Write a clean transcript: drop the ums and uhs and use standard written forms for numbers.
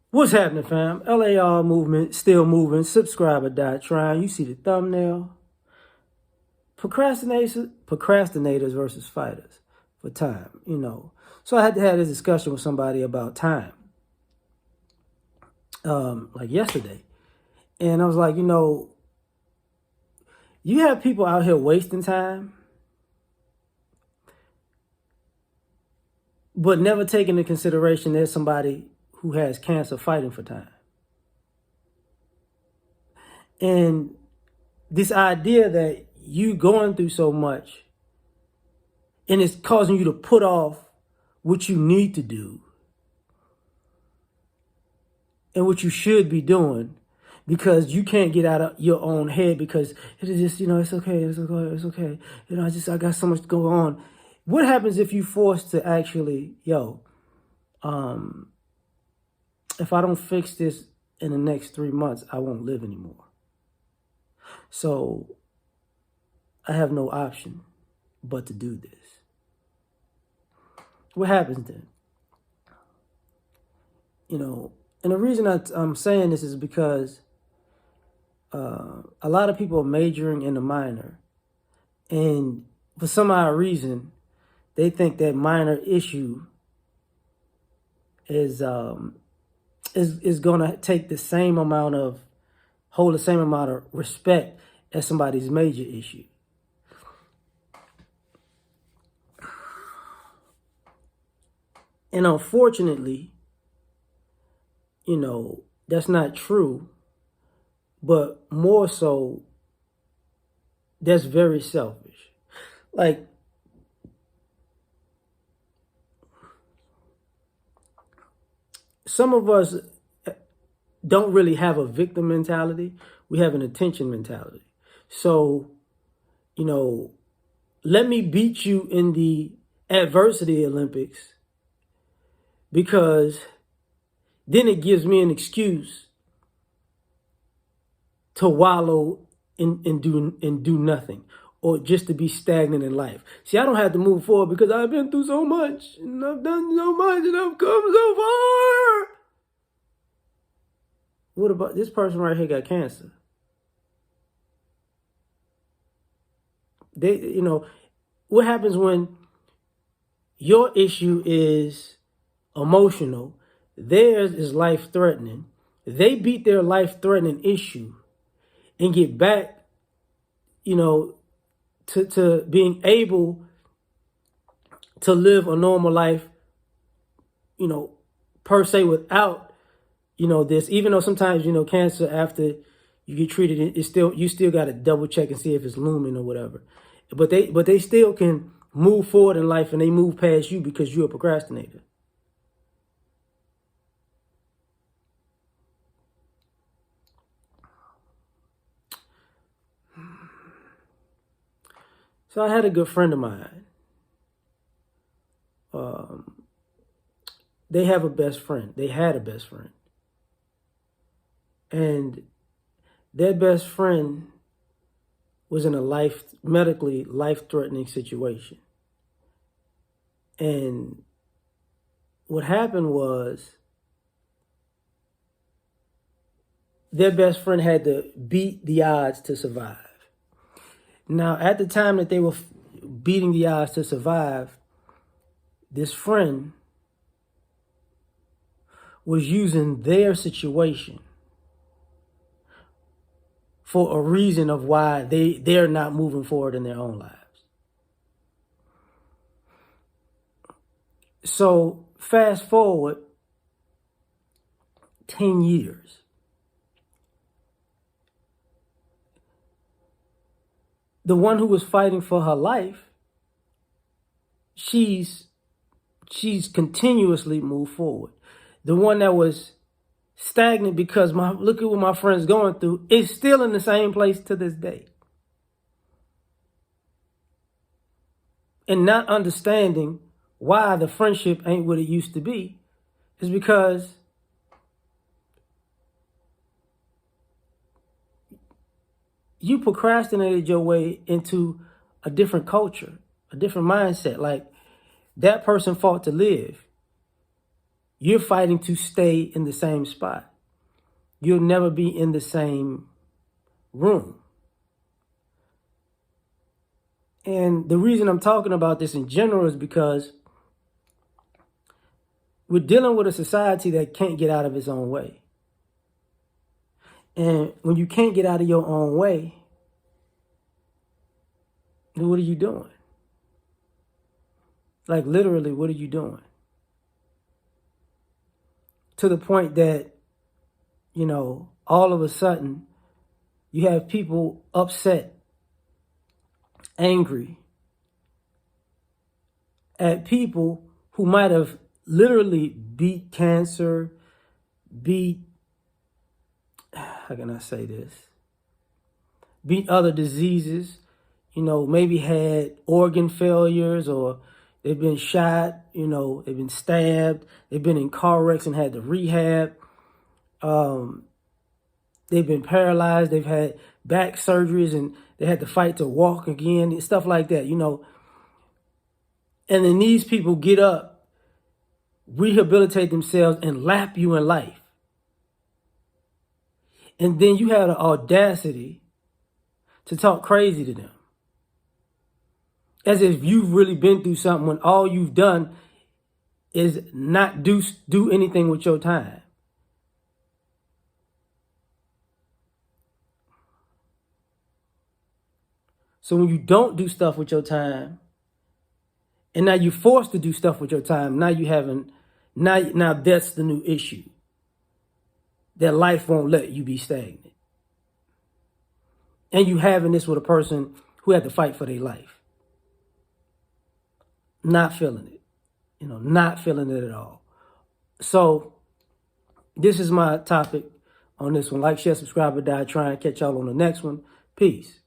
What's happening, fam? L.A.R. movement, still moving. Subscriber died trying. You see the thumbnail. Procrastinators versus fighters for time. So I had to have this discussion with somebody about time, like yesterday. And I was like, you have people out here wasting time, but never taking into consideration there's somebody who has cancer fighting for time. And this idea that you going through so much and it's causing you to put off what you need to do and what you should be doing because you can't get out of your own head because it is just, it's okay, it's okay, it's okay. I got so much to go on. What happens if you forced to actually, if I don't fix this in the next 3 months, I won't live anymore. So I have no option but to do this. What happens then? And the reason I'm saying this is because a lot of people are majoring in the minor, and for some odd reason, they think that minor issue is going to take the same amount of hold the same amount of respect as somebody's major issue. And unfortunately, that's not true, but more so, that's very selfish. Like, some of us don't really have a victim mentality. We have an attention mentality. So, let me beat you in the adversity Olympics because then it gives me an excuse to wallow and do nothing, or just to be stagnant in life. See, I don't have to move forward because I've been through so much and I've done so much and I've come so far. What about this person right here got cancer? What happens when your issue is emotional, theirs is life-threatening. They beat their life-threatening issue and get back, to being able to live a normal life, per se without, this. Even though sometimes, cancer, after you get treated, you still got to double check and see if it's looming or whatever. But they still can move forward in life, and they move past you because you're a procrastinator. So I had a good friend of mine. They have a best friend. They had a best friend. And their best friend was in a medically life-threatening situation. And what happened was their best friend had to beat the odds to survive. Now, at the time that they were beating the odds to survive, this friend was using their situation for a reason of why they're not moving forward in their own lives. So fast forward 10 years. The one who was fighting for her life, she's continuously moved forward. The one that was stagnant because look at what my friend's going through is still in the same place to this day. And not understanding why the friendship ain't what it used to be is because you procrastinated your way into a different culture, a different mindset. Like, that person fought to live. you're fighting to stay in the same spot. You'll never be in the same room. And the reason I'm talking about this in general is because we're dealing with a society that can't get out of its own way. And when you can't get out of your own way, then what are you doing? Like literally, what are you doing? To the point that, all of a sudden, you have people upset, angry at people who might have literally beat cancer, how can I say this? Beat other diseases, maybe had organ failures, or they've been shot, they've been stabbed, they've been in car wrecks and had to rehab. They've been paralyzed, they've had back surgeries and they had to fight to walk again, and stuff like that, And then these people get up, rehabilitate themselves, and lap you in life. And then you have the audacity to talk crazy to them. As if you've really been through something when all you've done is not do anything with your time. So when you don't do stuff with your time, and now you're forced to do stuff with your time, now that's the new issue. That life won't let you be stagnant. And you having this with a person who had to fight for their life. Not feeling it. Not feeling it at all. So this is my topic on this one. Like, share, subscribe, or die. Try and catch y'all on the next one. Peace.